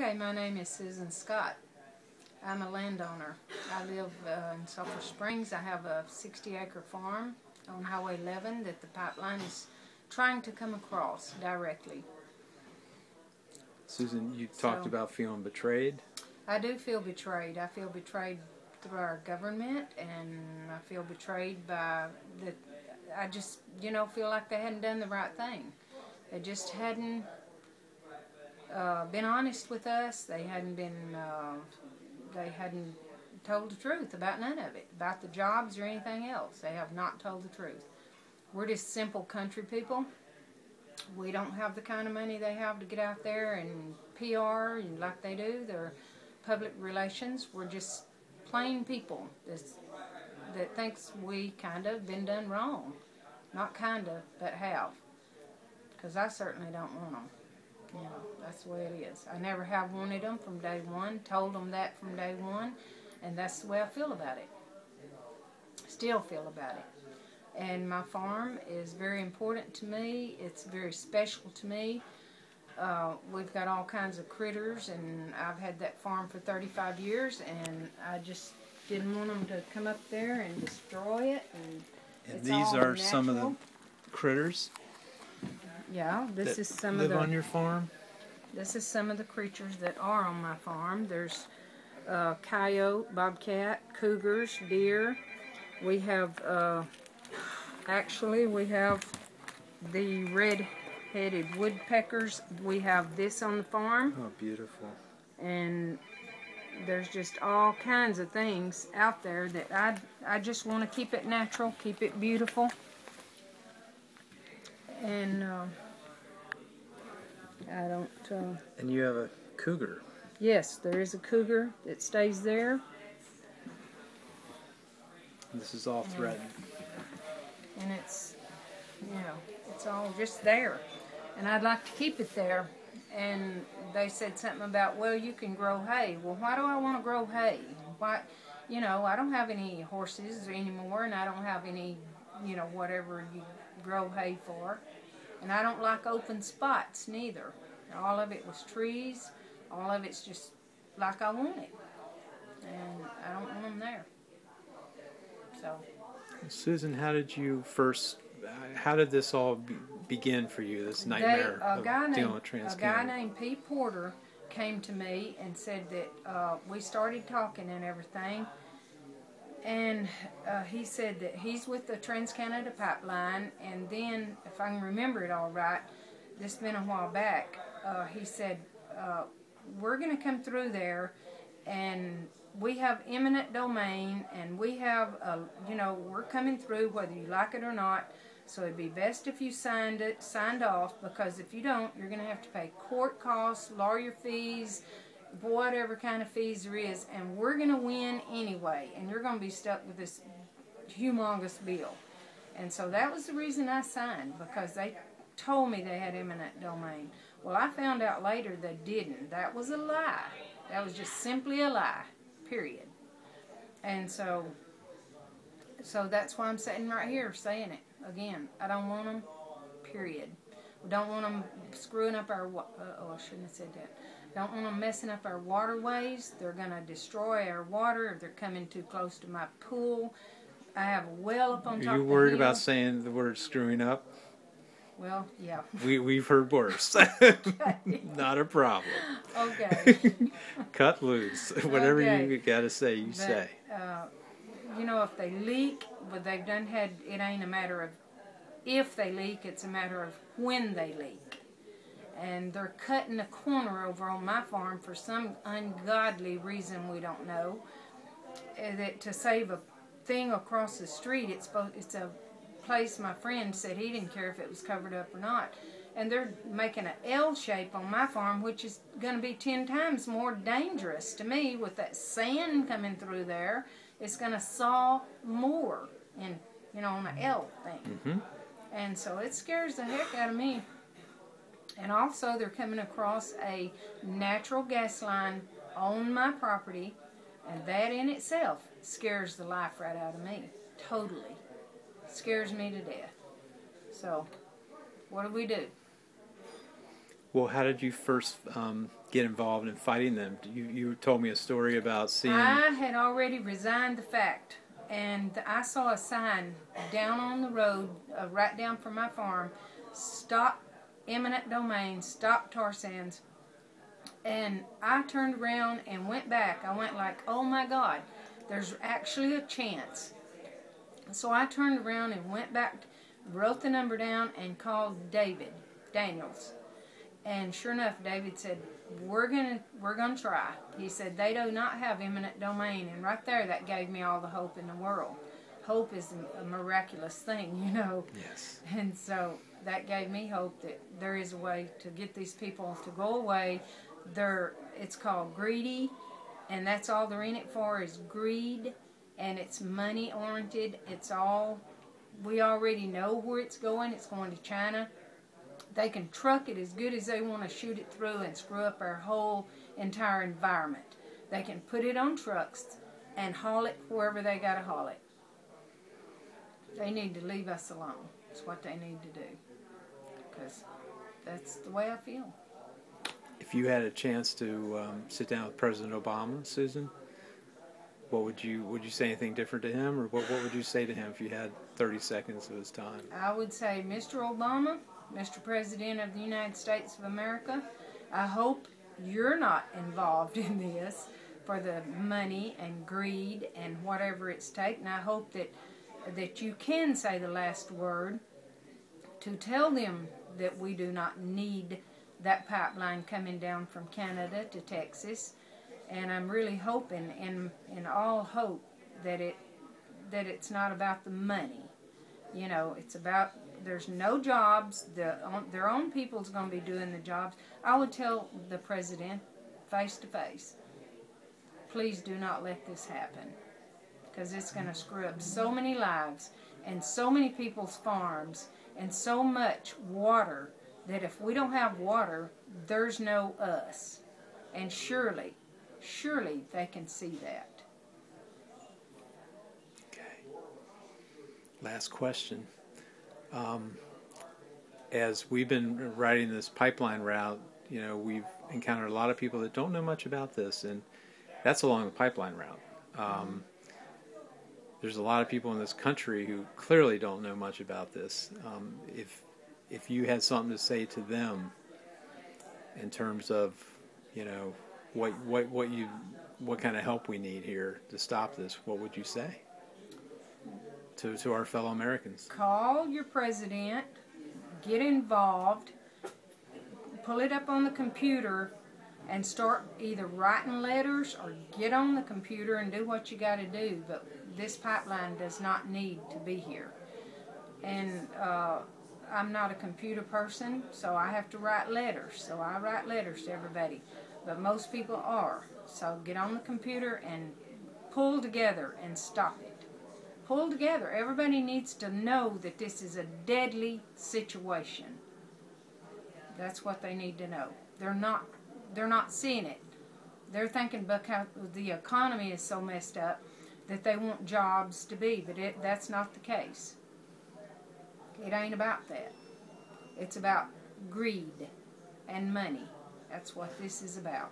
Okay, my name is Susan Scott. I'm a landowner. I live in Sulphur Springs. I have a 60-acre farm on Highway 11 that the pipeline is trying to come across directly. Susan, you talked about feeling betrayed. I do feel betrayed. I feel betrayed through our government, and I feel betrayed by that. I just, feel like they hadn't done the right thing. They just hadn't been honest with us. They hadn't told the truth about none of it, about the jobs or anything else. They have not told the truth. We're just simple country people. We don't have the kind of money they have to get out there and PR and like they do, their public relations. We're just plain people that thinks we kind of been done wrong. Not kind of, but have. Because I certainly don't want them. That's the way it is. I never have wanted them from day one, told them that from day one, and that's the way I feel about it. Still feel about it. And my farm is very important to me. It's very special to me. We've got all kinds of critters, and I've had that farm for 35 years, and I just didn't want them to come up there and destroy it. And these are some of the critters? Yeah, this is some of the live on your farm. This is some of the creatures that are on my farm. There's coyote, bobcat, cougars, deer. We have actually we have the red-headed woodpeckers. We have this on the farm. Oh, beautiful! And there's just all kinds of things out there that I just want to keep it natural, keep it beautiful. And I don't... and you have a cougar. Yes, there is a cougar that stays there. This is all threatened. And it's, it's all just there. And I'd like to keep it there. And they said something about, well, you can grow hay. Well, why do I want to grow hay? Why, I don't have any horses anymore, and I don't have any, whatever you grow hay for. And I don't like open spots neither. All of it was trees. All of it's just like I want it. And I don't want them there. So. Susan, how did this all begin for you, this nightmare of dealing with TransCanada? A guy named Pete Porter came to me and said that we started talking and everything. And he said that he's with the TransCanada pipeline, and then, if I can remember it all right, this has been a while back, he said, we're going to come through there, and we have eminent domain, and we have, we're coming through whether you like it or not, so it'd be best if you signed off, because if you don't, you're going to have to pay court costs, lawyer fees, whatever kind of fees there is, and we're going to win anyway, and you're going to be stuck with this humongous bill. And so that was the reason I signed, because they told me they had eminent domain. Well, I found out later they didn't. That was a lie. That was just simply a lie, period. And so that's why I'm sitting right here saying it again. I don't want them, period. We don't want them screwing up our, I shouldn't have said that. Don't want them messing up our waterways. They're going to destroy our water. They're coming too close to my pool. I have a well up on top of the hill. Are you worried about saying the word screwing up? Well, yeah. We've heard worse. Not a problem. Okay. Cut loose. Whatever you got to say, you say. If they leak, but they've it ain't a matter of if they leak, it's a matter of when they leak. And they're cutting a corner over on my farm for some ungodly reason we don't know. That to save a thing across the street, it's a place my friend said he didn't care if it was covered up or not. And they're making an L shape on my farm, which is going to be 10 times more dangerous to me with that sand coming through there. It's going to saw more on an L thing. Mm-hmm. And so it scares the heck out of me. And also, they're coming across a natural gas line on my property, and that in itself scares the life right out of me. Totally. Scares me to death. So, what do we do? Well, how did you first get involved in fighting them? You told me a story about seeing... I had already resigned the fact, and I saw a sign down on the road, right down from my farm, stop eminent domain, stop tar sands. And I turned around and went back. I went like, oh my God, there's actually a chance. So I turned around and went back, wrote the number down, and called David Daniels. And sure enough, David said, we're gonna try. He said, they do not have eminent domain. And right there, that gave me all the hope in the world. Hope is a miraculous thing, you know. Yes. And so that gave me hope that there is a way to get these people to go away. It's called greedy, and that's all they're in it for is greed, and it's money oriented. It's all, we already know where it's going. It's going to China. They can truck it as good as they want to shoot it through and screw up our whole entire environment. They can put it on trucks and haul it wherever they got to haul it. They need to leave us alone. That's what they need to do. Because that's the way I feel. If you had a chance to sit down with President Obama, Susan, what would you say anything different to him, or what would you say to him if you had 30 seconds of his time? I would say, Mr. Obama, Mr. President of the United States of America, I hope you're not involved in this for the money and greed and whatever it's taken. I hope that you can say the last word to tell them that we do not need that pipeline coming down from Canada to Texas. And I'm really hoping, in all hope, that it's not about the money. You know, it's about, there's no jobs. Their own people's going to be doing the jobs. I would tell the president face to face, please do not let this happen, because it's going to screw up so many lives and so many people's farms and so much water that if we don't have water, there's no us. And surely they can see that. Okay. Last question. As we've been riding this pipeline route, you know, we've encountered a lot of people that don't know much about this, and that's along the pipeline route. There's a lot of people in this country who clearly don't know much about this. If you had something to say to them in terms of, you know, what kind of help we need here to stop this, what would you say to our fellow Americans? Call your president, get involved, pull it up on the computer, and start either writing letters or get on the computer and do what you got to do. But this pipeline does not need to be here. And I'm not a computer person, so I have to write letters. So I write letters to everybody. But most people are. So get on the computer and pull together and stop it. Pull together. Everybody needs to know that this is a deadly situation. That's what they need to know. They're not seeing it. They're thinking because the economy is so messed up that they want jobs to be, but that's not the case. It ain't about that. It's about greed and money. That's what this is about.